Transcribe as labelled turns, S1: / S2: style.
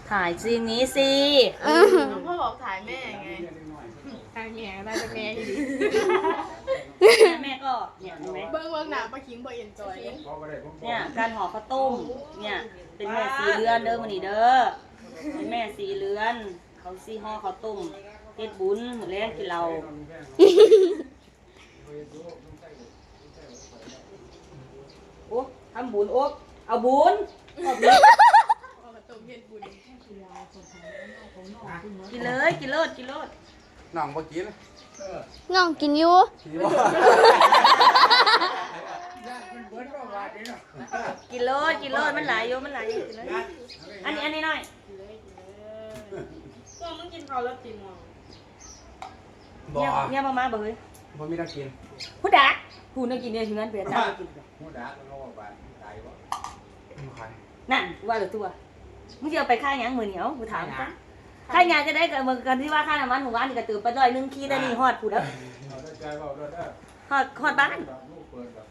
S1: ถ่ายซีนนี้สิ
S2: น้องพ่อบอกถ่ายแม่ไง
S3: ทางแง่ได้จะแง่อยู่ดี
S1: แม่ก็เนี่ยเห็นไหม
S3: เบิ้งหนาปลาขิงบ่เอ็นจอย
S1: เนี่ยการห่อข้าวต้มเนี่ยเป็นแม่สีเรือนเด้อมื้อนี้เด้อเป็นแม่สีเรือนเขาสิห่อข้าวต้มเฮ็ดบุญมื้อแลงกินเหล้าโอ้ทำบุญโอ๊กเอาบุญเอาบุญ
S3: เอามาต้มเฮ็ดบุญ
S1: กินเลยกินโลดกินโลด
S4: น้องบ่กิน
S5: น้องกินอยู่
S4: กินบ่
S1: กินโลดกินโลดมันหลายอยู่มันหลายอยู่กินเลยอันนี้หน่อย
S2: ตัวมึงกินข้าวแล้วตีมอง
S4: บ่
S1: เนี่ยมาเบย
S4: บ่มีนักกิน
S1: ผู้ดักผู้นึกกินเนี่ยถึงนั้นเปลี่ยนตากิน
S4: ฮู้ดาก็บ่บาดตายบ่ใคร
S1: นั่นว่าเหลือตัวมึงจะเอาไปค่ายยังมือเหนียวกูถามกันค่ายงานจะได้กับมึงกันที่ว่าค่าน้ำมันหมู่บ้านนี่ก็ตื่นไป100นึงขี้ได้นี่ฮอดผู้เด้อ
S4: เอาได้ใจเว้าได้
S1: ฮอดบ้าน
S4: ลูกเปิดแบบ